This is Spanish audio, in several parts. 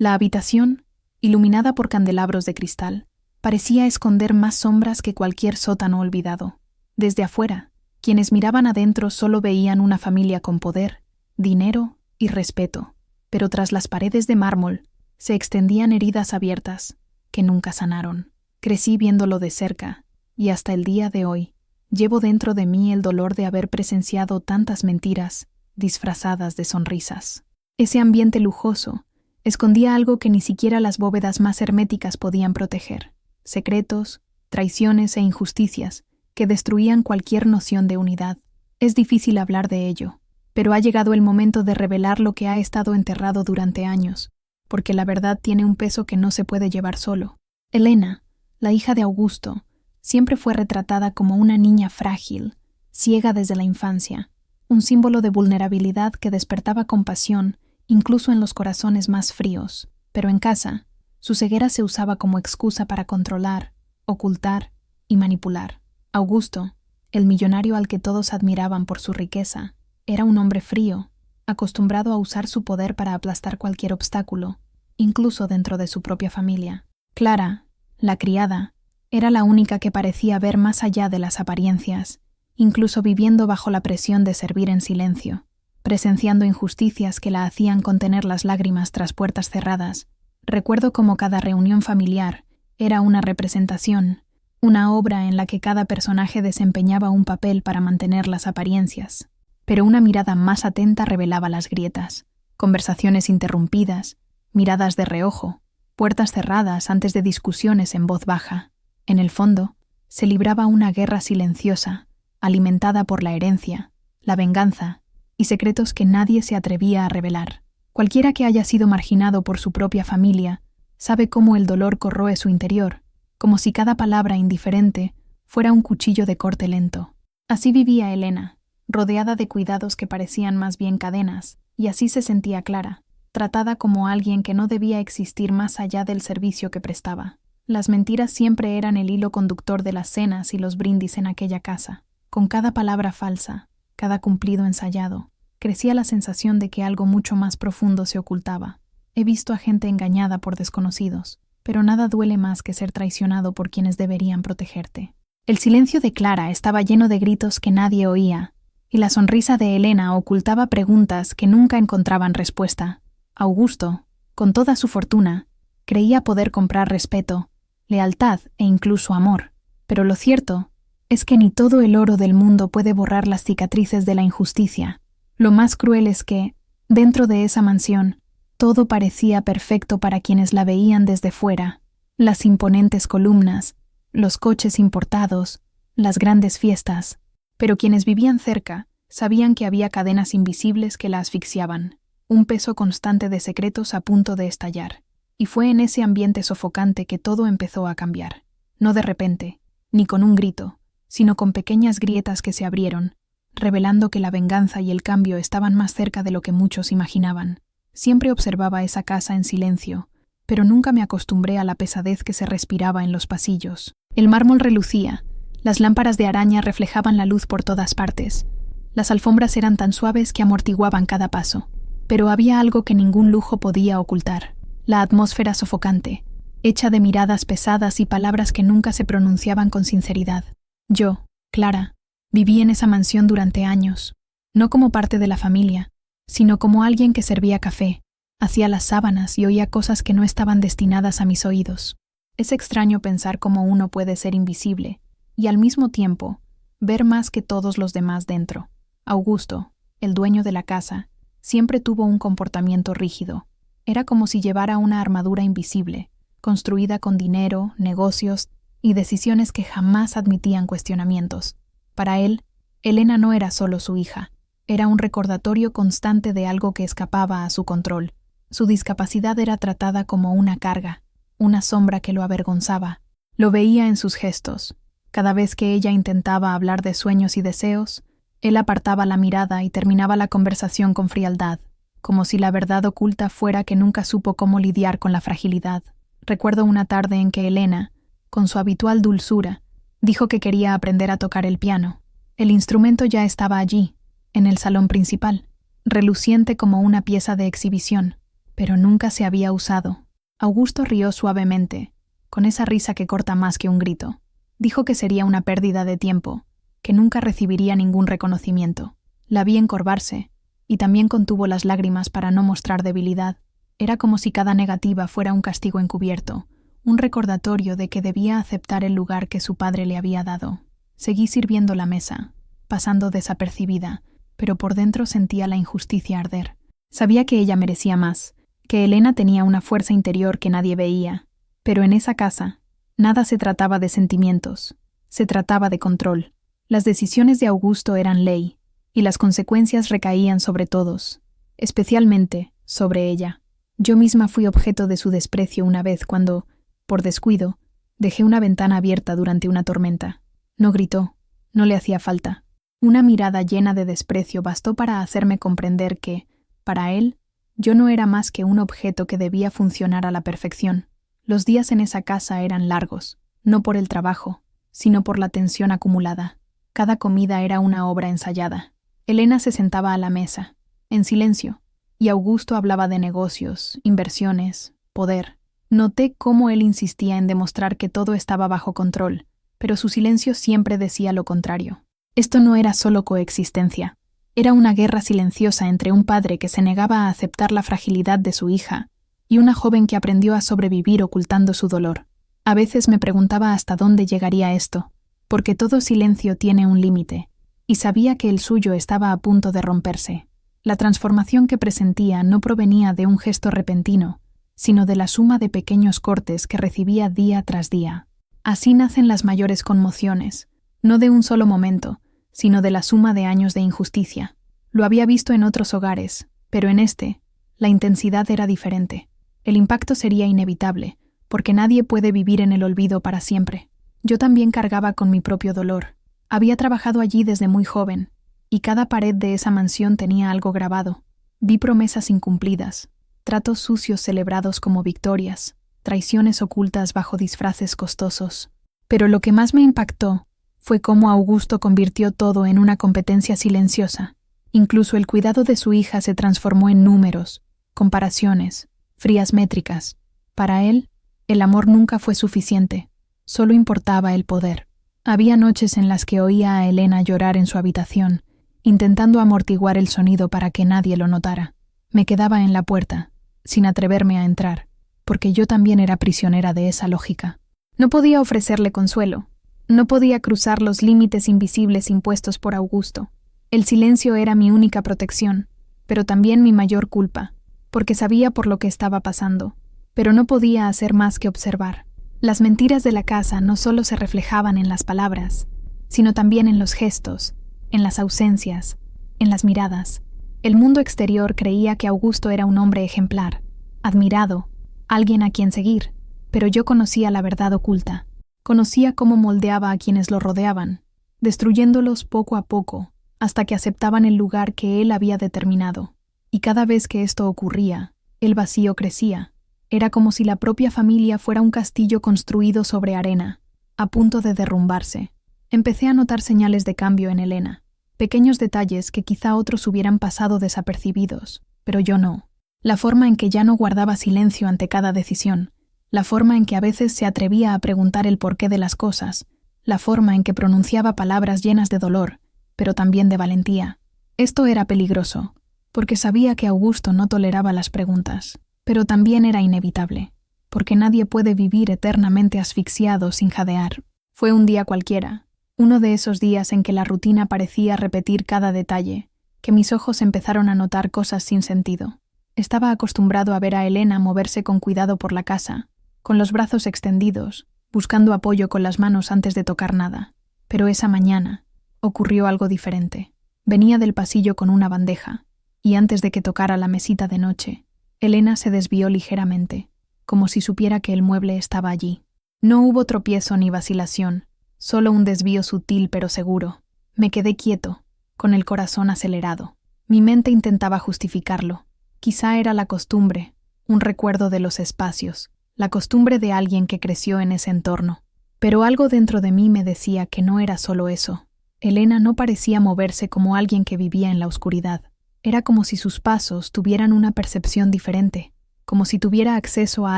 La habitación, iluminada por candelabros de cristal, parecía esconder más sombras que cualquier sótano olvidado. Desde afuera, quienes miraban adentro solo veían una familia con poder, dinero y respeto, pero tras las paredes de mármol se extendían heridas abiertas que nunca sanaron. Crecí viéndolo de cerca, y hasta el día de hoy llevo dentro de mí el dolor de haber presenciado tantas mentiras disfrazadas de sonrisas. Ese ambiente lujoso escondía algo que ni siquiera las bóvedas más herméticas podían proteger: secretos, traiciones e injusticias que destruían cualquier noción de unidad. Es difícil hablar de ello, pero ha llegado el momento de revelar lo que ha estado enterrado durante años, porque la verdad tiene un peso que no se puede llevar solo. Elena, la hija de Augusto, siempre fue retratada como una niña frágil, ciega desde la infancia, un símbolo de vulnerabilidad que despertaba compasión incluso en los corazones más fríos. Pero en casa, su ceguera se usaba como excusa para controlar, ocultar y manipular. Augusto, el millonario al que todos admiraban por su riqueza, era un hombre frío, acostumbrado a usar su poder para aplastar cualquier obstáculo, incluso dentro de su propia familia. Clara, la criada, era la única que parecía ver más allá de las apariencias, incluso viviendo bajo la presión de servir en silencio, presenciando injusticias que la hacían contener las lágrimas tras puertas cerradas. Recuerdo cómo cada reunión familiar era una representación, una obra en la que cada personaje desempeñaba un papel para mantener las apariencias. Pero una mirada más atenta revelaba las grietas, conversaciones interrumpidas, miradas de reojo, puertas cerradas antes de discusiones en voz baja. En el fondo, se libraba una guerra silenciosa, alimentada por la herencia, la venganza y secretos que nadie se atrevía a revelar. Cualquiera que haya sido marginado por su propia familia sabe cómo el dolor corroe su interior, como si cada palabra indiferente fuera un cuchillo de corte lento. Así vivía Elena, rodeada de cuidados que parecían más bien cadenas, y así se sentía Clara, tratada como alguien que no debía existir más allá del servicio que prestaba. Las mentiras siempre eran el hilo conductor de las cenas y los brindis en aquella casa. Con cada palabra falsa, cada cumplido ensayado, crecía la sensación de que algo mucho más profundo se ocultaba. He visto a gente engañada por desconocidos, pero nada duele más que ser traicionado por quienes deberían protegerte. El silencio de Clara estaba lleno de gritos que nadie oía, y la sonrisa de Elena ocultaba preguntas que nunca encontraban respuesta. Augusto, con toda su fortuna, creía poder comprar respeto, lealtad e incluso amor, pero lo cierto es que ni todo el oro del mundo puede borrar las cicatrices de la injusticia. Lo más cruel es que, dentro de esa mansión, todo parecía perfecto para quienes la veían desde fuera: las imponentes columnas, los coches importados, las grandes fiestas. Pero quienes vivían cerca sabían que había cadenas invisibles que la asfixiaban, un peso constante de secretos a punto de estallar. Y fue en ese ambiente sofocante que todo empezó a cambiar. No de repente, ni con un grito, sino con pequeñas grietas que se abrieron, revelando que la venganza y el cambio estaban más cerca de lo que muchos imaginaban. Siempre observaba esa casa en silencio, pero nunca me acostumbré a la pesadez que se respiraba en los pasillos. El mármol relucía, las lámparas de araña reflejaban la luz por todas partes, las alfombras eran tan suaves que amortiguaban cada paso, pero había algo que ningún lujo podía ocultar: la atmósfera sofocante, hecha de miradas pesadas y palabras que nunca se pronunciaban con sinceridad. Yo, Clara, viví en esa mansión durante años, no como parte de la familia, sino como alguien que servía café, hacía las sábanas y oía cosas que no estaban destinadas a mis oídos. Es extraño pensar cómo uno puede ser invisible y al mismo tiempo ver más que todos los demás dentro. Augusto, el dueño de la casa, siempre tuvo un comportamiento rígido. Era como si llevara una armadura invisible, construida con dinero, negocios y decisiones que jamás admitían cuestionamientos. Para él, Elena no era solo su hija, era un recordatorio constante de algo que escapaba a su control. Su discapacidad era tratada como una carga, una sombra que lo avergonzaba. Lo veía en sus gestos. Cada vez que ella intentaba hablar de sueños y deseos, él apartaba la mirada y terminaba la conversación con frialdad, como si la verdad oculta fuera que nunca supo cómo lidiar con la fragilidad. Recuerdo una tarde en que Elena, con su habitual dulzura, dijo que quería aprender a tocar el piano. El instrumento ya estaba allí, en el salón principal, reluciente como una pieza de exhibición, pero nunca se había usado. Augusto rió suavemente, con esa risa que corta más que un grito. Dijo que sería una pérdida de tiempo, que nunca recibiría ningún reconocimiento. La vi encorvarse, y también contuvo las lágrimas para no mostrar debilidad. Era como si cada negativa fuera un castigo encubierto, un recordatorio de que debía aceptar el lugar que su padre le había dado. Seguí sirviendo la mesa, pasando desapercibida, pero por dentro sentía la injusticia arder. Sabía que ella merecía más, que Elena tenía una fuerza interior que nadie veía, pero en esa casa, nada se trataba de sentimientos, se trataba de control. Las decisiones de Augusto eran ley, y las consecuencias recaían sobre todos, especialmente sobre ella. Yo misma fui objeto de su desprecio una vez cuando, por descuido, dejé una ventana abierta durante una tormenta. No gritó, no le hacía falta. Una mirada llena de desprecio bastó para hacerme comprender que, para él, yo no era más que un objeto que debía funcionar a la perfección. Los días en esa casa eran largos, no por el trabajo, sino por la tensión acumulada. Cada comida era una obra ensayada. Elena se sentaba a la mesa, en silencio, y Augusto hablaba de negocios, inversiones, poder. Noté cómo él insistía en demostrar que todo estaba bajo control, pero su silencio siempre decía lo contrario. Esto no era solo coexistencia. Era una guerra silenciosa entre un padre que se negaba a aceptar la fragilidad de su hija y una joven que aprendió a sobrevivir ocultando su dolor. A veces me preguntaba hasta dónde llegaría esto, porque todo silencio tiene un límite, y sabía que el suyo estaba a punto de romperse. La transformación que presentía no provenía de un gesto repentino, sino de la suma de pequeños cortes que recibía día tras día. Así nacen las mayores conmociones, no de un solo momento, sino de la suma de años de injusticia. Lo había visto en otros hogares, pero en este, la intensidad era diferente. El impacto sería inevitable, porque nadie puede vivir en el olvido para siempre. Yo también cargaba con mi propio dolor. Había trabajado allí desde muy joven, y cada pared de esa mansión tenía algo grabado. Vi promesas incumplidas, tratos sucios celebrados como victorias, traiciones ocultas bajo disfraces costosos. Pero lo que más me impactó fue cómo Augusto convirtió todo en una competencia silenciosa. Incluso el cuidado de su hija se transformó en números, comparaciones, frías métricas. Para él, el amor nunca fue suficiente, solo importaba el poder. Había noches en las que oía a Elena llorar en su habitación, intentando amortiguar el sonido para que nadie lo notara. Me quedaba en la puerta, sin atreverme a entrar, porque yo también era prisionera de esa lógica. No podía ofrecerle consuelo, no podía cruzar los límites invisibles impuestos por Augusto. El silencio era mi única protección, pero también mi mayor culpa, porque sabía por lo que estaba pasando, pero no podía hacer más que observar. Las mentiras de la casa no solo se reflejaban en las palabras, sino también en los gestos, en las ausencias, en las miradas. El mundo exterior creía que Augusto era un hombre ejemplar, admirado, alguien a quien seguir, pero yo conocía la verdad oculta. Conocía cómo moldeaba a quienes lo rodeaban, destruyéndolos poco a poco, hasta que aceptaban el lugar que él había determinado. Y cada vez que esto ocurría, el vacío crecía. Era como si la propia familia fuera un castillo construido sobre arena, a punto de derrumbarse. Empecé a notar señales de cambio en Elena, pequeños detalles que quizá otros hubieran pasado desapercibidos, pero yo no. La forma en que ya no guardaba silencio ante cada decisión, la forma en que a veces se atrevía a preguntar el porqué de las cosas, la forma en que pronunciaba palabras llenas de dolor, pero también de valentía. Esto era peligroso, porque sabía que Augusto no toleraba las preguntas, pero también era inevitable, porque nadie puede vivir eternamente asfixiado sin jadear. Fue un día cualquiera, uno de esos días en que la rutina parecía repetir cada detalle, que mis ojos empezaron a notar cosas sin sentido. Estaba acostumbrado a ver a Elena moverse con cuidado por la casa, con los brazos extendidos, buscando apoyo con las manos antes de tocar nada. Pero esa mañana ocurrió algo diferente. Venía del pasillo con una bandeja, y antes de que tocara la mesita de noche, Elena se desvió ligeramente, como si supiera que el mueble estaba allí. No hubo tropiezo ni vacilación, solo un desvío sutil pero seguro. Me quedé quieto, con el corazón acelerado. Mi mente intentaba justificarlo. Quizá era la costumbre, un recuerdo de los espacios, la costumbre de alguien que creció en ese entorno. Pero algo dentro de mí me decía que no era solo eso. Elena no parecía moverse como alguien que vivía en la oscuridad. Era como si sus pasos tuvieran una percepción diferente. como si tuviera acceso a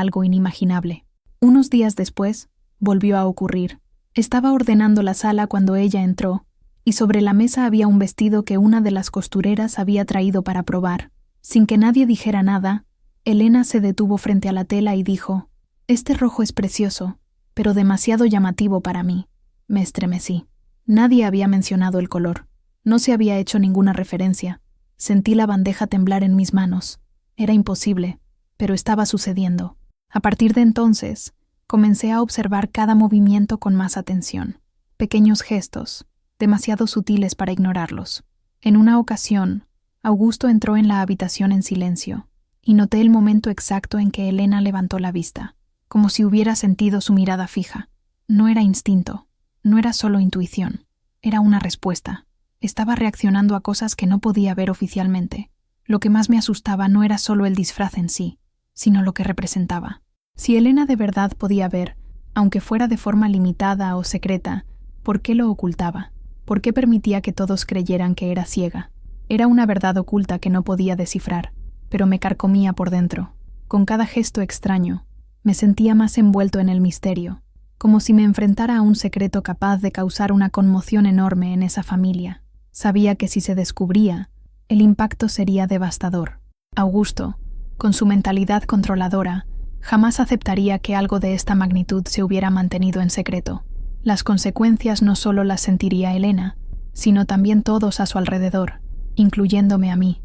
algo inimaginable. Unos días después, volvió a ocurrir. Estaba ordenando la sala cuando ella entró, y sobre la mesa había un vestido que una de las costureras había traído para probar. Sin que nadie dijera nada, Elena se detuvo frente a la tela y dijo: «Este rojo es precioso, pero demasiado llamativo para mí». Me estremecí. Nadie había mencionado el color. No se había hecho ninguna referencia. Sentí la bandeja temblar en mis manos. Era imposible, pero estaba sucediendo. A partir de entonces, comencé a observar cada movimiento con más atención. Pequeños gestos, demasiado sutiles para ignorarlos. En una ocasión, Augusto entró en la habitación en silencio, y noté el momento exacto en que Elena levantó la vista, como si hubiera sentido su mirada fija. No era instinto, no era solo intuición, era una respuesta. Estaba reaccionando a cosas que no podía ver oficialmente. Lo que más me asustaba no era solo el disfraz en sí, sino lo que representaba. Si Elena de verdad podía ver, aunque fuera de forma limitada o secreta, ¿por qué lo ocultaba? ¿Por qué permitía que todos creyeran que era ciega? Era una verdad oculta que no podía descifrar, pero me carcomía por dentro. Con cada gesto extraño, me sentía más envuelto en el misterio, como si me enfrentara a un secreto capaz de causar una conmoción enorme en esa familia. Sabía que si se descubría, el impacto sería devastador. Augusto, con su mentalidad controladora, jamás aceptaría que algo de esta magnitud se hubiera mantenido en secreto. Las consecuencias no solo las sentiría Elena, sino también todos a su alrededor, incluyéndome a mí.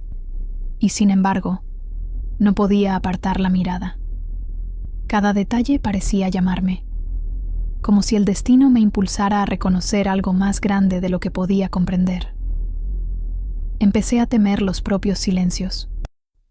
Y sin embargo, no podía apartar la mirada. Cada detalle parecía llamarme, como si el destino me impulsara a reconocer algo más grande de lo que podía comprender. Empecé a temer los propios silencios.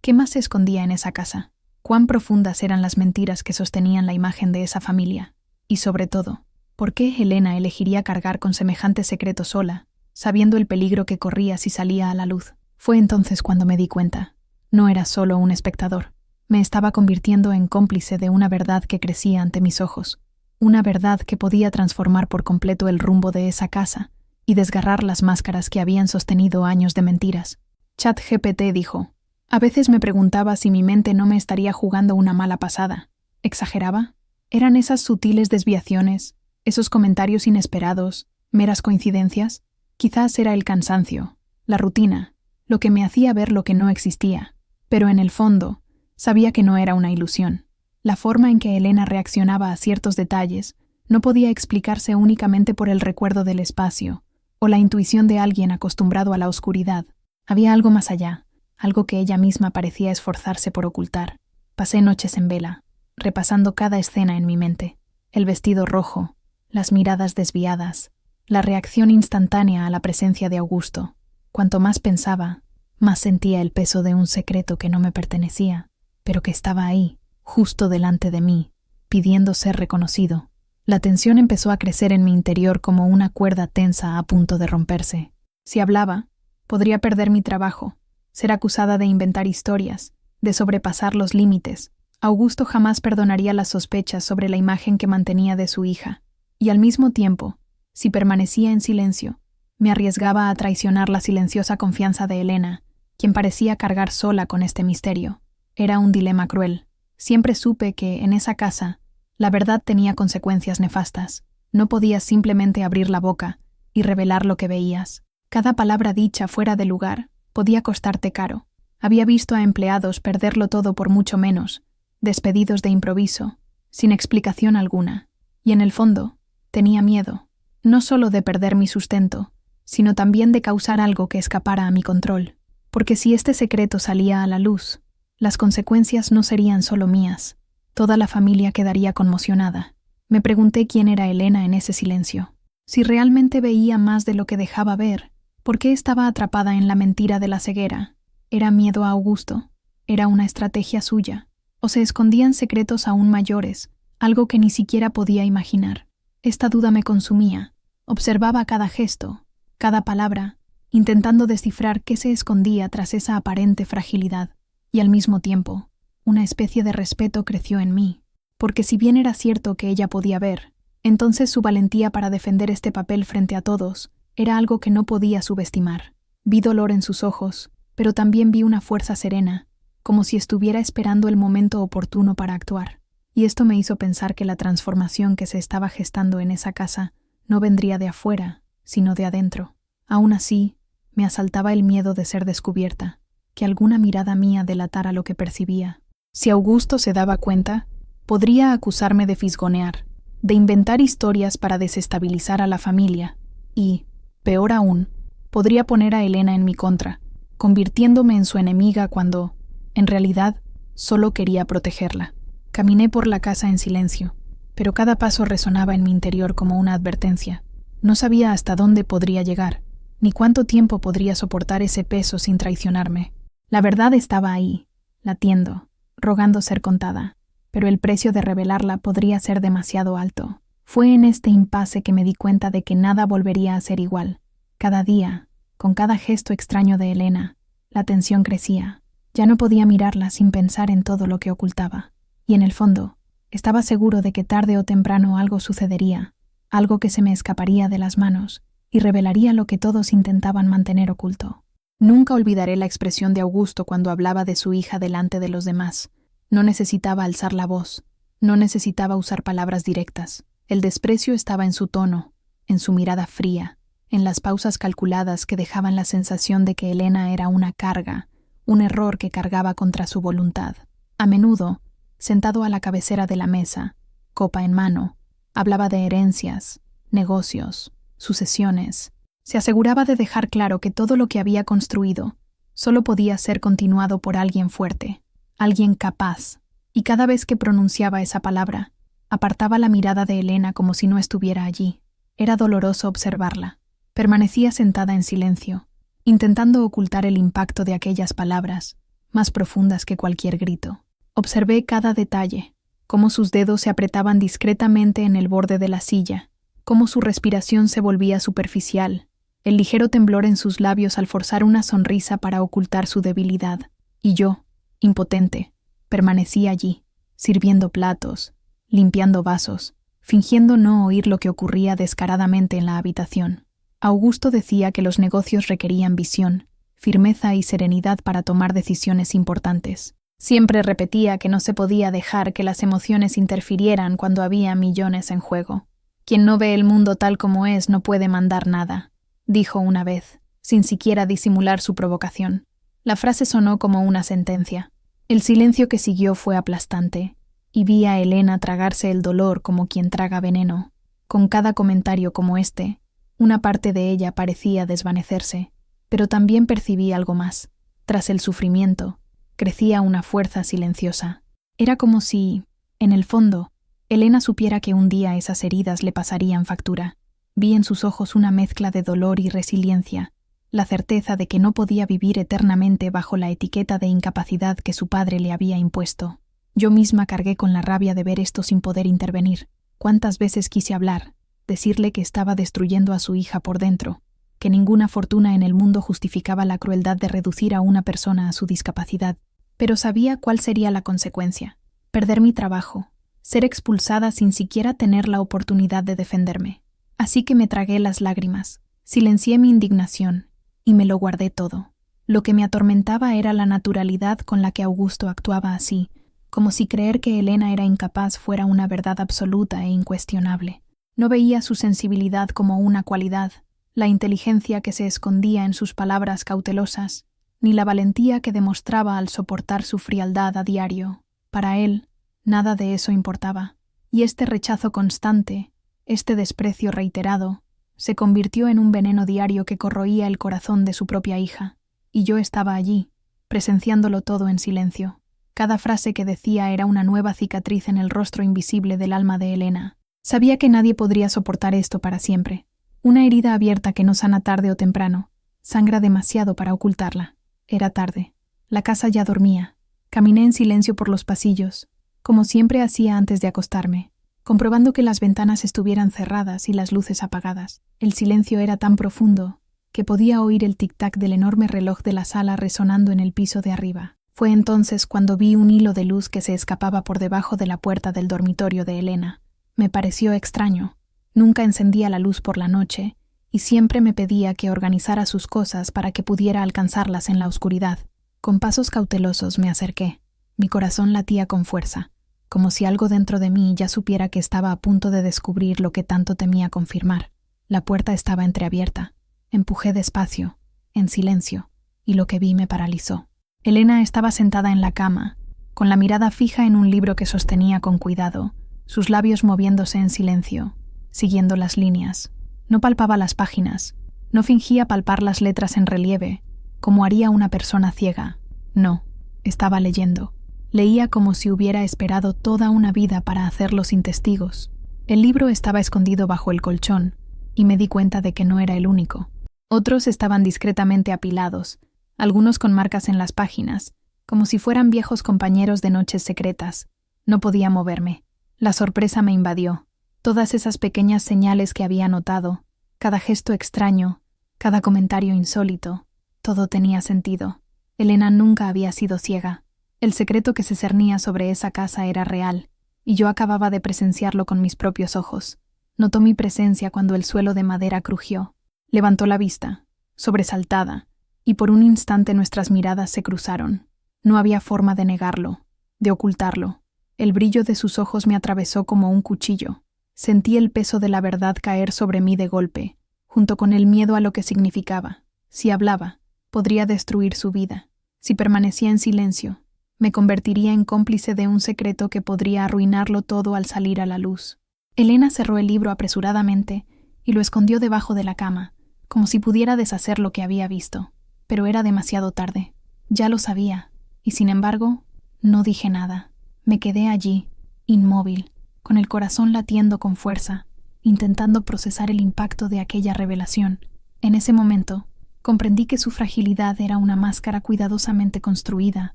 ¿Qué más se escondía en esa casa? ¿Cuán profundas eran las mentiras que sostenían la imagen de esa familia? Y sobre todo, ¿por qué Elena elegiría cargar con semejante secreto sola, sabiendo el peligro que corría si salía a la luz? Fue entonces cuando me di cuenta. No era solo un espectador. Me estaba convirtiendo en cómplice de una verdad que crecía ante mis ojos. Una verdad que podía transformar por completo el rumbo de esa casa y desgarrar las máscaras que habían sostenido años de mentiras. ChatGPT dijo: «A veces me preguntaba si mi mente no me estaría jugando una mala pasada. ¿Exageraba? ¿Eran esas sutiles desviaciones, esos comentarios inesperados, meras coincidencias? Quizás era el cansancio, la rutina, lo que me hacía ver lo que no existía. Pero en el fondo, sabía que no era una ilusión. La forma en que Elena reaccionaba a ciertos detalles no podía explicarse únicamente por el recuerdo del espacio o la intuición de alguien acostumbrado a la oscuridad. Había algo más allá, algo que ella misma parecía esforzarse por ocultar. Pasé noches en vela, repasando cada escena en mi mente. El vestido rojo, las miradas desviadas, la reacción instantánea a la presencia de Augusto. Cuanto más pensaba, más sentía el peso de un secreto que no me pertenecía, pero que estaba ahí, justo delante de mí, pidiendo ser reconocido. La tensión empezó a crecer en mi interior como una cuerda tensa a punto de romperse. Si hablaba, podría perder mi trabajo, ser acusada de inventar historias, de sobrepasar los límites. Augusto jamás perdonaría las sospechas sobre la imagen que mantenía de su hija. Y al mismo tiempo, si permanecía en silencio, me arriesgaba a traicionar la silenciosa confianza de Elena, quien parecía cargar sola con este misterio. Era un dilema cruel. Siempre supe que, en esa casa, la verdad tenía consecuencias nefastas. No podías simplemente abrir la boca y revelar lo que veías. Cada palabra dicha fuera de lugar podía costarte caro. Había visto a empleados perderlo todo por mucho menos, despedidos de improviso, sin explicación alguna. Y en el fondo, tenía miedo, no solo de perder mi sustento, sino también de causar algo que escapara a mi control. Porque si este secreto salía a la luz, las consecuencias no serían solo mías. Toda la familia quedaría conmocionada. Me pregunté quién era Elena en ese silencio. Si realmente veía más de lo que dejaba ver, ¿por qué estaba atrapada en la mentira de la ceguera? ¿Era miedo a Augusto? ¿Era una estrategia suya? ¿O se escondían secretos aún mayores, algo que ni siquiera podía imaginar? Esta duda me consumía. Observaba cada gesto, cada palabra, intentando descifrar qué se escondía tras esa aparente fragilidad. Y al mismo tiempo, una especie de respeto creció en mí, porque si bien era cierto que ella podía ver, entonces su valentía para defender este papel frente a todos era algo que no podía subestimar. Vi dolor en sus ojos, pero también vi una fuerza serena, como si estuviera esperando el momento oportuno para actuar. Y esto me hizo pensar que la transformación que se estaba gestando en esa casa no vendría de afuera, sino de adentro. Aún así, me asaltaba el miedo de ser descubierta, que alguna mirada mía delatara lo que percibía. Si Augusto se daba cuenta, podría acusarme de fisgonear, de inventar historias para desestabilizar a la familia y, peor aún, podría poner a Elena en mi contra, convirtiéndome en su enemiga cuando, en realidad, solo quería protegerla. Caminé por la casa en silencio, pero cada paso resonaba en mi interior como una advertencia. No sabía hasta dónde podría llegar, ni cuánto tiempo podría soportar ese peso sin traicionarme. La verdad estaba ahí, latiendo, rogando ser contada, pero el precio de revelarla podría ser demasiado alto. Fue en este impasse que me di cuenta de que nada volvería a ser igual. Cada día, con cada gesto extraño de Elena, la tensión crecía. Ya no podía mirarla sin pensar en todo lo que ocultaba. Y en el fondo, estaba seguro de que tarde o temprano algo sucedería, algo que se me escaparía de las manos y revelaría lo que todos intentaban mantener oculto. Nunca olvidaré la expresión de Augusto cuando hablaba de su hija delante de los demás. No necesitaba alzar la voz, no necesitaba usar palabras directas. El desprecio estaba en su tono, en su mirada fría, en las pausas calculadas que dejaban la sensación de que Elena era una carga, un error que cargaba contra su voluntad. A menudo, sentado a la cabecera de la mesa, copa en mano, hablaba de herencias, negocios, sucesiones. Se aseguraba de dejar claro que todo lo que había construido solo podía ser continuado por alguien fuerte, alguien capaz, y cada vez que pronunciaba esa palabra, apartaba la mirada de Elena como si no estuviera allí. Era doloroso observarla. Permanecía sentada en silencio, intentando ocultar el impacto de aquellas palabras, más profundas que cualquier grito. Observé cada detalle, cómo sus dedos se apretaban discretamente en el borde de la silla, cómo su respiración se volvía superficial, el ligero temblor en sus labios al forzar una sonrisa para ocultar su debilidad. Y yo, impotente, permanecí allí, sirviendo platos, limpiando vasos, fingiendo no oír lo que ocurría descaradamente en la habitación. Augusto decía que los negocios requerían visión, firmeza y serenidad para tomar decisiones importantes. Siempre repetía que no se podía dejar que las emociones interfirieran cuando había millones en juego. Quien no ve el mundo tal como es no puede mandar nada, dijo una vez, sin siquiera disimular su provocación. La frase sonó como una sentencia. El silencio que siguió fue aplastante, y vi a Elena tragarse el dolor como quien traga veneno. Con cada comentario como este, una parte de ella parecía desvanecerse, pero también percibí algo más. Tras el sufrimiento, crecía una fuerza silenciosa. Era como si, en el fondo, Elena supiera que un día esas heridas le pasarían factura. Vi en sus ojos una mezcla de dolor y resiliencia, la certeza de que no podía vivir eternamente bajo la etiqueta de incapacidad que su padre le había impuesto. Yo misma cargué con la rabia de ver esto sin poder intervenir. ¿Cuántas veces quise hablar? Decirle que estaba destruyendo a su hija por dentro, que ninguna fortuna en el mundo justificaba la crueldad de reducir a una persona a su discapacidad. Pero sabía cuál sería la consecuencia: perder mi trabajo, ser expulsada sin siquiera tener la oportunidad de defenderme. Así que me tragué las lágrimas, silencié mi indignación y me lo guardé todo. Lo que me atormentaba era la naturalidad con la que Augusto actuaba así, como si creer que Elena era incapaz fuera una verdad absoluta e incuestionable. No veía su sensibilidad como una cualidad, la inteligencia que se escondía en sus palabras cautelosas, ni la valentía que demostraba al soportar su frialdad a diario. Para él, nada de eso importaba, y este rechazo constante, este desprecio reiterado, se convirtió en un veneno diario que corroía el corazón de su propia hija, y yo estaba allí, presenciándolo todo en silencio. Cada frase que decía era una nueva cicatriz en el rostro invisible del alma de Elena. Sabía que nadie podría soportar esto para siempre. Una herida abierta que no sana tarde o temprano, sangra demasiado para ocultarla. Era tarde. La casa ya dormía. Caminé en silencio por los pasillos, como siempre hacía antes de acostarme, comprobando que las ventanas estuvieran cerradas y las luces apagadas. El silencio era tan profundo que podía oír el tic-tac del enorme reloj de la sala resonando en el piso de arriba. Fue entonces cuando vi un hilo de luz que se escapaba por debajo de la puerta del dormitorio de Elena. Me pareció extraño. Nunca encendía la luz por la noche y siempre me pedía que organizara sus cosas para que pudiera alcanzarlas en la oscuridad. Con pasos cautelosos me acerqué. Mi corazón latía con fuerza, como si algo dentro de mí ya supiera que estaba a punto de descubrir lo que tanto temía confirmar. La puerta estaba entreabierta. Empujé despacio, en silencio, y lo que vi me paralizó. Elena estaba sentada en la cama, con la mirada fija en un libro que sostenía con cuidado, sus labios moviéndose en silencio, siguiendo las líneas. No palpaba las páginas, no fingía palpar las letras en relieve, como haría una persona ciega. No, estaba leyendo. Leía como si hubiera esperado toda una vida para hacerlo sin testigos. El libro estaba escondido bajo el colchón, y me di cuenta de que no era el único. Otros estaban discretamente apilados, algunos con marcas en las páginas, como si fueran viejos compañeros de noches secretas. No podía moverme. La sorpresa me invadió. Todas esas pequeñas señales que había notado, cada gesto extraño, cada comentario insólito, todo tenía sentido. Elena nunca había sido ciega. El secreto que se cernía sobre esa casa era real, y yo acababa de presenciarlo con mis propios ojos. Notó mi presencia cuando el suelo de madera crujió. Levantó la vista, sobresaltada, y por un instante nuestras miradas se cruzaron. No había forma de negarlo, de ocultarlo. El brillo de sus ojos me atravesó como un cuchillo. Sentí el peso de la verdad caer sobre mí de golpe, junto con el miedo a lo que significaba. Si hablaba, podría destruir su vida. Si permanecía en silencio, me convertiría en cómplice de un secreto que podría arruinarlo todo al salir a la luz. Elena cerró el libro apresuradamente y lo escondió debajo de la cama, como si pudiera deshacer lo que había visto. Pero era demasiado tarde. Ya lo sabía, y sin embargo, no dije nada. Me quedé allí, inmóvil, con el corazón latiendo con fuerza, intentando procesar el impacto de aquella revelación. En ese momento, comprendí que su fragilidad era una máscara cuidadosamente construida,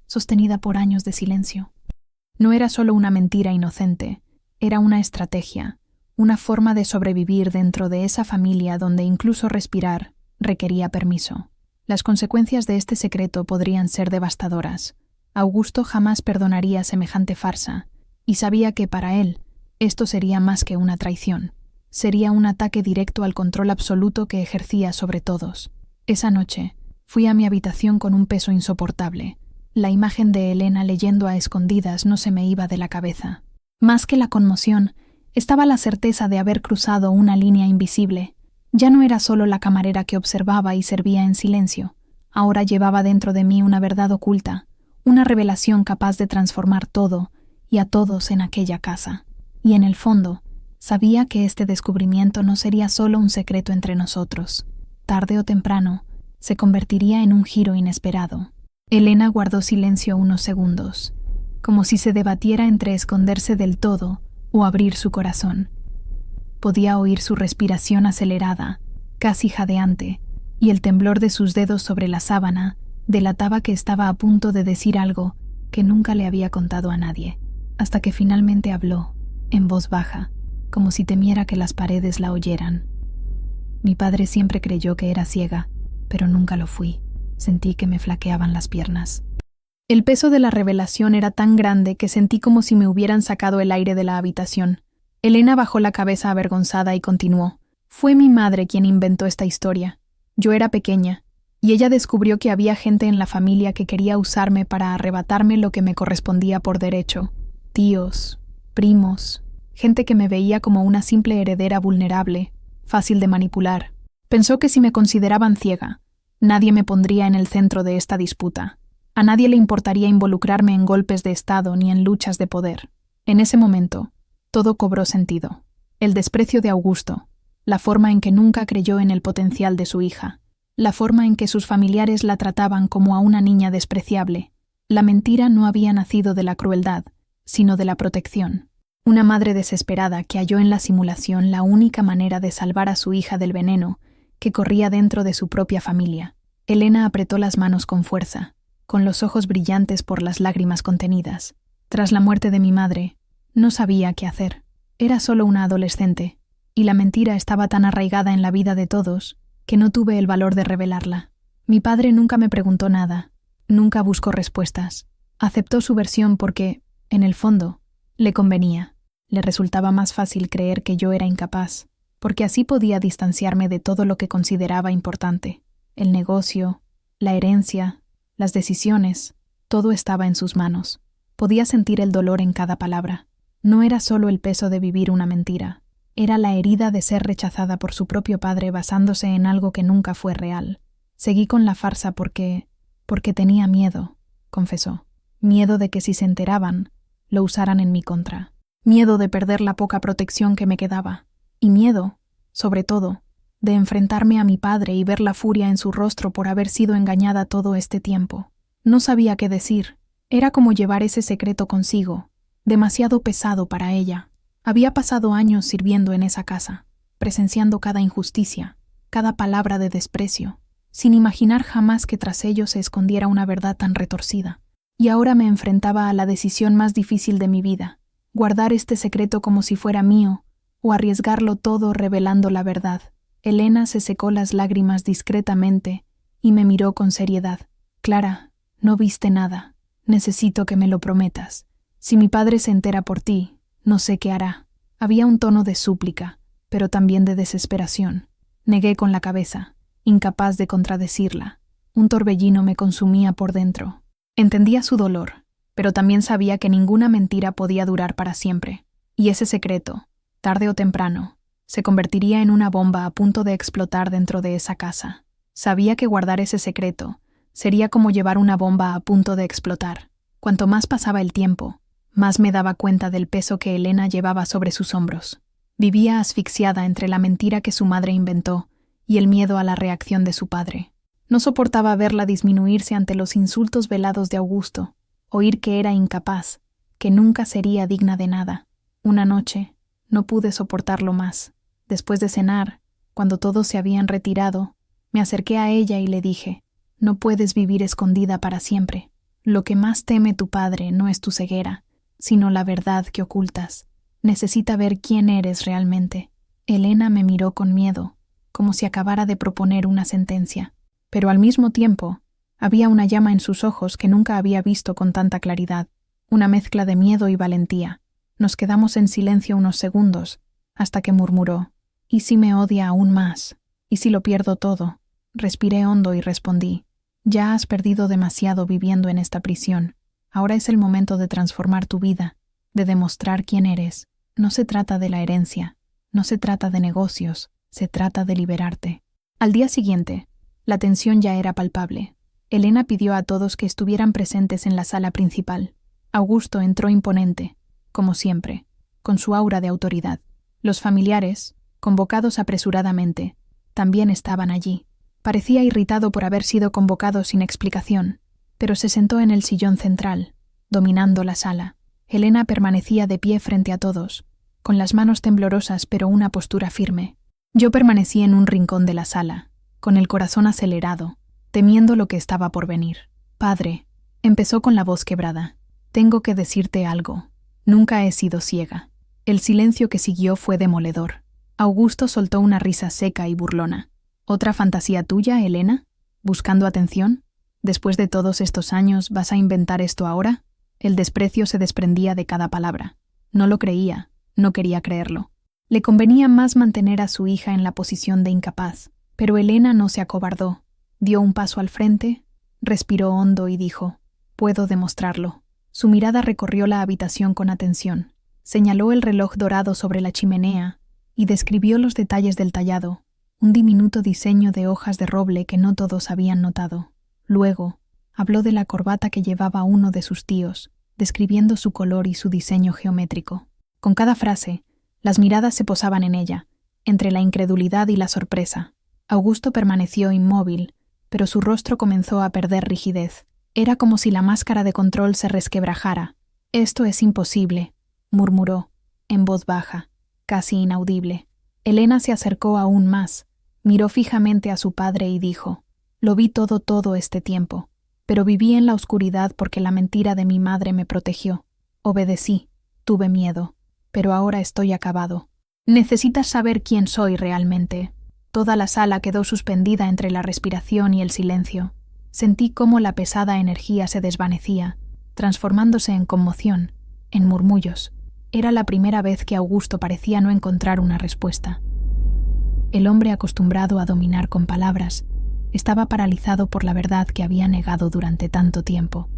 sostenida por años de silencio. No era solo una mentira inocente, era una estrategia, una forma de sobrevivir dentro de esa familia donde incluso respirar requería permiso. Las consecuencias de este secreto podrían ser devastadoras. Augusto jamás perdonaría semejante farsa, y sabía que para él esto sería más que una traición. Sería un ataque directo al control absoluto que ejercía sobre todos. Esa noche fui a mi habitación con un peso insoportable. La imagen de Elena leyendo a escondidas no se me iba de la cabeza. Más que la conmoción, estaba la certeza de haber cruzado una línea invisible. Ya no era solo la camarera que observaba y servía en silencio. Ahora llevaba dentro de mí una verdad oculta, una revelación capaz de transformar todo y a todos en aquella casa. Y en el fondo, sabía que este descubrimiento no sería solo un secreto entre nosotros. Tarde o temprano, se convertiría en un giro inesperado. Elena guardó silencio unos segundos, como si se debatiera entre esconderse del todo o abrir su corazón. Podía oír su respiración acelerada, casi jadeante, y el temblor de sus dedos sobre la sábana delataba que estaba a punto de decir algo que nunca le había contado a nadie, hasta que finalmente habló, en voz baja, como si temiera que las paredes la oyeran. Mi padre siempre creyó que era ciega, pero nunca lo fui. Sentí que me flaqueaban las piernas. El peso de la revelación era tan grande que sentí como si me hubieran sacado el aire de la habitación. Elena bajó la cabeza avergonzada y continuó. Fue mi madre quien inventó esta historia. Yo era pequeña, y ella descubrió que había gente en la familia que quería usarme para arrebatarme lo que me correspondía por derecho. Tíos, primos, gente que me veía como una simple heredera vulnerable, fácil de manipular. Pensó que si me consideraban ciega, nadie me pondría en el centro de esta disputa. A nadie le importaría involucrarme en golpes de Estado ni en luchas de poder. En ese momento, todo cobró sentido. El desprecio de Augusto, la forma en que nunca creyó en el potencial de su hija, la forma en que sus familiares la trataban como a una niña despreciable. La mentira no había nacido de la crueldad, sino de la protección. Una madre desesperada que halló en la simulación la única manera de salvar a su hija del veneno que corría dentro de su propia familia. Elena apretó las manos con fuerza, con los ojos brillantes por las lágrimas contenidas. Tras la muerte de mi madre, no sabía qué hacer. Era solo una adolescente, y la mentira estaba tan arraigada en la vida de todos que no tuve el valor de revelarla. Mi padre nunca me preguntó nada, nunca buscó respuestas. Aceptó su versión porque, en el fondo, le convenía. Le resultaba más fácil creer que yo era incapaz, porque así podía distanciarme de todo lo que consideraba importante: el negocio, la herencia, las decisiones, todo estaba en sus manos. Podía sentir el dolor en cada palabra. No era solo el peso de vivir una mentira, era la herida de ser rechazada por su propio padre basándose en algo que nunca fue real. Seguí con la farsa porque tenía miedo, confesó. Miedo de que si se enteraban, lo usaran en mi contra. Miedo de perder la poca protección que me quedaba. Y miedo, sobre todo, de enfrentarme a mi padre y ver la furia en su rostro por haber sido engañada todo este tiempo. No sabía qué decir. Era como llevar ese secreto consigo, demasiado pesado para ella. Había pasado años sirviendo en esa casa, presenciando cada injusticia, cada palabra de desprecio, sin imaginar jamás que tras ello se escondiera una verdad tan retorcida. Y ahora me enfrentaba a la decisión más difícil de mi vida, guardar este secreto como si fuera mío, o arriesgarlo todo revelando la verdad. Elena se secó las lágrimas discretamente y me miró con seriedad. Clara, no viste nada. Necesito que me lo prometas. Si mi padre se entera por ti, no sé qué hará. Había un tono de súplica, pero también de desesperación. Negué con la cabeza, incapaz de contradecirla. Un torbellino me consumía por dentro. Entendía su dolor, pero también sabía que ninguna mentira podía durar para siempre. Y ese secreto, tarde o temprano, se convertiría en una bomba a punto de explotar dentro de esa casa. Sabía que guardar ese secreto sería como llevar una bomba a punto de explotar. Cuanto más pasaba el tiempo, más me daba cuenta del peso que Elena llevaba sobre sus hombros. Vivía asfixiada entre la mentira que su madre inventó y el miedo a la reacción de su padre. No soportaba verla disminuirse ante los insultos velados de Augusto, oír que era incapaz, que nunca sería digna de nada. Una noche, no pude soportarlo más. Después de cenar, cuando todos se habían retirado, me acerqué a ella y le dije: «No puedes vivir escondida para siempre. Lo que más teme tu padre no es tu ceguera, sino la verdad que ocultas. Necesita ver quién eres realmente». Elena me miró con miedo, como si acabara de proponer una sentencia. Pero al mismo tiempo, había una llama en sus ojos que nunca había visto con tanta claridad, una mezcla de miedo y valentía. Nos quedamos en silencio unos segundos, hasta que murmuró: «¿Y si me odia aún más? ¿Y si lo pierdo todo?». Respiré hondo y respondí: «Ya has perdido demasiado viviendo en esta prisión. Ahora es el momento de transformar tu vida, de demostrar quién eres. No se trata de la herencia, no se trata de negocios, se trata de liberarte». Al día siguiente, la tensión ya era palpable. Elena pidió a todos que estuvieran presentes en la sala principal. Augusto entró imponente, como siempre, con su aura de autoridad. Los familiares, convocados apresuradamente, también estaban allí. Parecía irritado por haber sido convocado sin explicación, pero se sentó en el sillón central, dominando la sala. Elena permanecía de pie frente a todos, con las manos temblorosas pero una postura firme. Yo permanecí en un rincón de la sala, con el corazón acelerado, temiendo lo que estaba por venir. «Padre», empezó con la voz quebrada, «tengo que decirte algo. Nunca he sido ciega». El silencio que siguió fue demoledor. Augusto soltó una risa seca y burlona. «¿Otra fantasía tuya, Elena? ¿Buscando atención? Después de todos estos años, ¿vas a inventar esto ahora?». El desprecio se desprendía de cada palabra. No lo creía, no quería creerlo. Le convenía más mantener a su hija en la posición de incapaz. Pero Elena no se acobardó. Dio un paso al frente, respiró hondo y dijo: «Puedo demostrarlo». Su mirada recorrió la habitación con atención. Señaló el reloj dorado sobre la chimenea y describió los detalles del tallado, un diminuto diseño de hojas de roble que no todos habían notado. Luego, habló de la corbata que llevaba uno de sus tíos, describiendo su color y su diseño geométrico. Con cada frase, las miradas se posaban en ella, entre la incredulidad y la sorpresa. Augusto permaneció inmóvil, pero su rostro comenzó a perder rigidez. Era como si la máscara de control se resquebrajara. «Esto es imposible», murmuró, en voz baja, casi inaudible. Elena se acercó aún más, miró fijamente a su padre y dijo: «Lo vi todo este tiempo, pero viví en la oscuridad porque la mentira de mi madre me protegió. Obedecí, tuve miedo, pero ahora estoy acabado. Necesitas saber quién soy realmente». Toda la sala quedó suspendida entre la respiración y el silencio. Sentí cómo la pesada energía se desvanecía, transformándose en conmoción, en murmullos. Era la primera vez que Augusto parecía no encontrar una respuesta. El hombre acostumbrado a dominar con palabras, Estaba paralizado por la verdad que había negado durante tanto tiempo.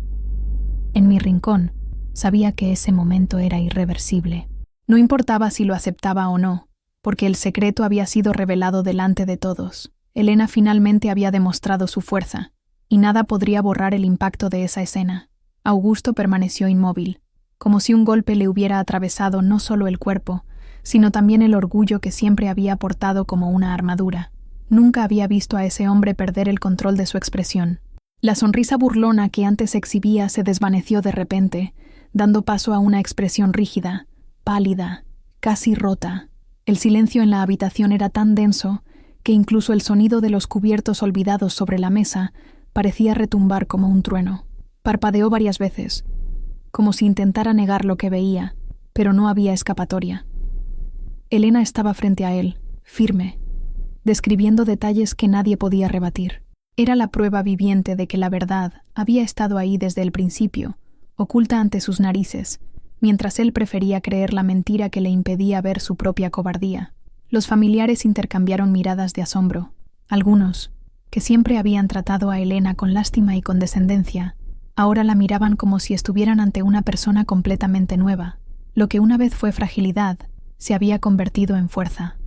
En mi rincón, sabía que ese momento era irreversible. No importaba si lo aceptaba o no, porque el secreto había sido revelado delante de todos. Elena finalmente había demostrado su fuerza, y nada podría borrar el impacto de esa escena. Augusto permaneció inmóvil, como si un golpe le hubiera atravesado no solo el cuerpo, sino también el orgullo que siempre había portado como una armadura. Nunca había visto a ese hombre perder el control de su expresión. La sonrisa burlona que antes exhibía se desvaneció de repente, dando paso a una expresión rígida, pálida, casi rota. El silencio en la habitación era tan denso que incluso el sonido de los cubiertos olvidados sobre la mesa parecía retumbar como un trueno. Parpadeó varias veces, como si intentara negar lo que veía, pero no había escapatoria. Elena estaba frente a él, firme, describiendo detalles que nadie podía rebatir. Era la prueba viviente de que la verdad había estado ahí desde el principio, oculta ante sus narices, mientras él prefería creer la mentira que le impedía ver su propia cobardía. Los familiares intercambiaron miradas de asombro. Algunos, que siempre habían tratado a Elena con lástima y condescendencia, ahora la miraban como si estuvieran ante una persona completamente nueva. Lo que una vez fue fragilidad se había convertido en fuerza.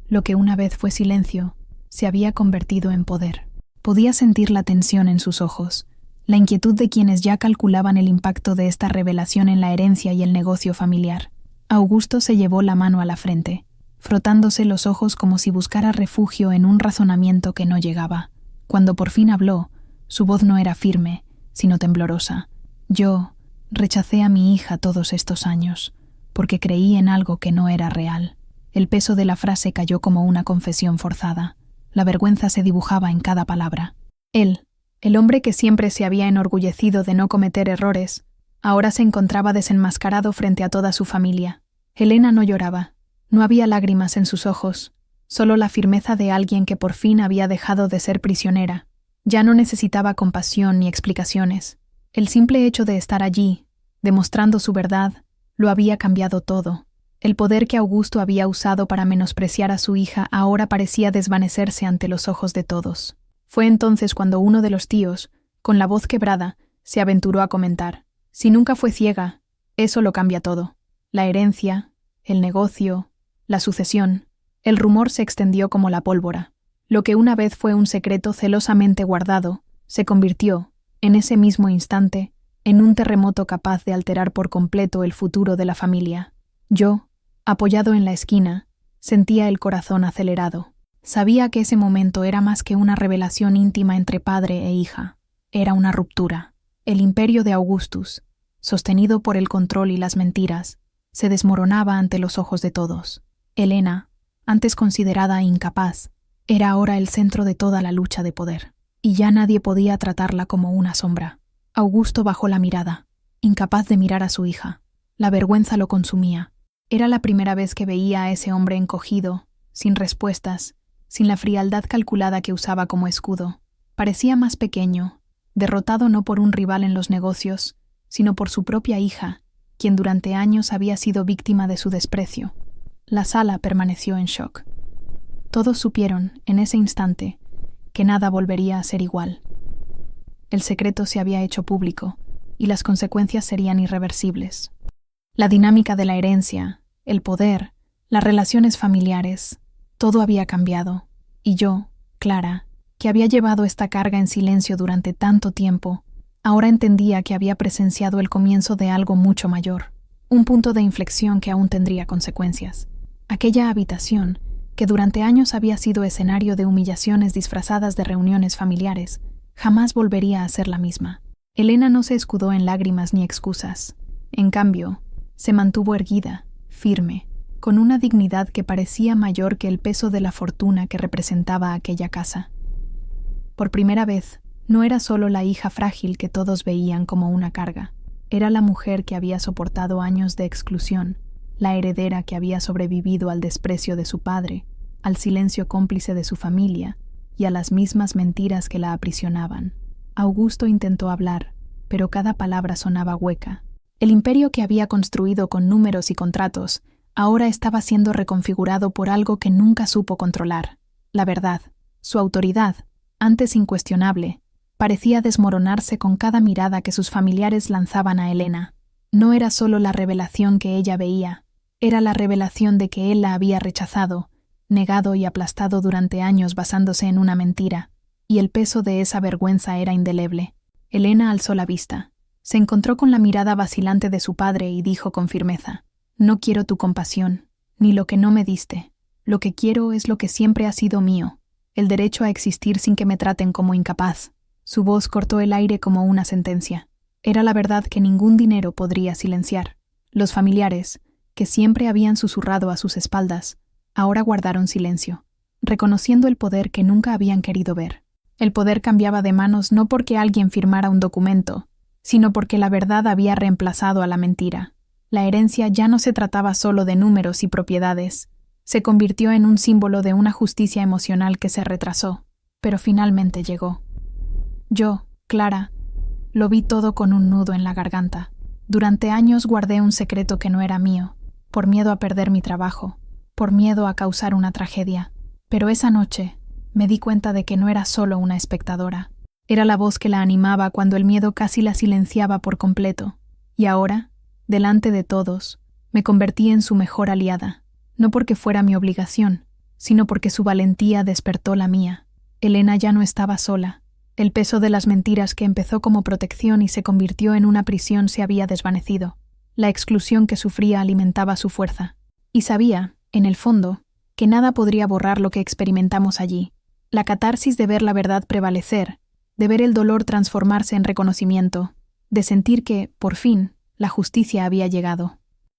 Lo que una vez fue silencio se había convertido en poder. Podía sentir la tensión en sus ojos, la inquietud de quienes ya calculaban el impacto de esta revelación en la herencia y el negocio familiar. Augusto se llevó la mano a la frente, frotándose los ojos como si buscara refugio en un razonamiento que no llegaba. Cuando por fin habló, su voz no era firme, sino temblorosa. Yo rechacé a mi hija todos estos años, porque creí en algo que no era real. El peso de la frase cayó como una confesión forzada. La vergüenza se dibujaba en cada palabra. Él, el hombre que siempre se había enorgullecido de no cometer errores, ahora se encontraba desenmascarado frente a toda su familia. Elena no lloraba. No había lágrimas en sus ojos, solo la firmeza de alguien que por fin había dejado de ser prisionera. Ya no necesitaba compasión ni explicaciones. El simple hecho de estar allí, demostrando su verdad, lo había cambiado todo. El poder que Augusto había usado para menospreciar a su hija ahora parecía desvanecerse ante los ojos de todos. Fue entonces cuando uno de los tíos, con la voz quebrada, se aventuró a comentar: «Si nunca fue ciega, eso lo cambia todo. La herencia, el negocio, la sucesión». El rumor se extendió como la pólvora. Lo que una vez fue un secreto celosamente guardado, se convirtió, en ese mismo instante, en un terremoto capaz de alterar por completo el futuro de la familia. Yo, apoyado en la esquina, sentía el corazón acelerado. Sabía que ese momento era más que una revelación íntima entre padre e hija. Era una ruptura. El imperio de Augustus, sostenido por el control y las mentiras, se desmoronaba ante los ojos de todos. Elena, antes considerada incapaz, era ahora el centro de toda la lucha de poder, y ya nadie podía tratarla como una sombra. Augusto bajó la mirada, incapaz de mirar a su hija. La vergüenza lo consumía. Era la primera vez que veía a ese hombre encogido, sin respuestas, sin la frialdad calculada que usaba como escudo. Parecía más pequeño, derrotado no por un rival en los negocios, sino por su propia hija, quien durante años había sido víctima de su desprecio. La sala permaneció en shock. Todos supieron, en ese instante, que nada volvería a ser igual. El secreto se había hecho público, y las consecuencias serían irreversibles. La dinámica de la herencia, el poder, las relaciones familiares, todo había cambiado, y yo, Clara, que había llevado esta carga en silencio durante tanto tiempo, ahora entendía que había presenciado el comienzo de algo mucho mayor, un punto de inflexión que aún tendría consecuencias. Aquella habitación, que durante años había sido escenario de humillaciones disfrazadas de reuniones familiares, jamás volvería a ser la misma. Elena no se escudó en lágrimas ni excusas. En cambio, se mantuvo erguida, firme, con una dignidad que parecía mayor que el peso de la fortuna que representaba aquella casa. Por primera vez, no era solo la hija frágil que todos veían como una carga. Era la mujer que había soportado años de exclusión, la heredera que había sobrevivido al desprecio de su padre, al silencio cómplice de su familia y a las mismas mentiras que la aprisionaban. Augusto intentó hablar, pero cada palabra sonaba hueca. El imperio que había construido con números y contratos ahora estaba siendo reconfigurado por algo que nunca supo controlar: la verdad. Su autoridad, antes incuestionable, parecía desmoronarse con cada mirada que sus familiares lanzaban a Elena. No era solo la revelación que ella veía, era la revelación de que él la había rechazado, negado y aplastado durante años basándose en una mentira, y el peso de esa vergüenza era indeleble. Elena alzó la vista. Se encontró con la mirada vacilante de su padre y dijo con firmeza: «No quiero tu compasión, ni lo que no me diste. Lo que quiero es lo que siempre ha sido mío, el derecho a existir sin que me traten como incapaz». Su voz cortó el aire como una sentencia. Era la verdad que ningún dinero podría silenciar. Los familiares, que siempre habían susurrado a sus espaldas, ahora guardaron silencio, reconociendo el poder que nunca habían querido ver. El poder cambiaba de manos no porque alguien firmara un documento, sino porque la verdad había reemplazado a la mentira. La herencia ya no se trataba solo de números y propiedades, se convirtió en un símbolo de una justicia emocional que se retrasó, pero finalmente llegó. Yo, Clara, lo vi todo con un nudo en la garganta. Durante años guardé un secreto que no era mío, por miedo a perder mi trabajo, por miedo a causar una tragedia. Pero esa noche me di cuenta de que no era solo una espectadora. Era la voz que la animaba cuando el miedo casi la silenciaba por completo. Y ahora, delante de todos, me convertí en su mejor aliada, no porque fuera mi obligación, sino porque su valentía despertó la mía. Elena ya no estaba sola. El peso de las mentiras que empezó como protección y se convirtió en una prisión se había desvanecido. La exclusión que sufría alimentaba su fuerza. Y sabía, en el fondo, que nada podría borrar lo que experimentamos allí. La catarsis de ver la verdad prevalecer, de ver el dolor transformarse en reconocimiento, de sentir que, por fin, la justicia había llegado.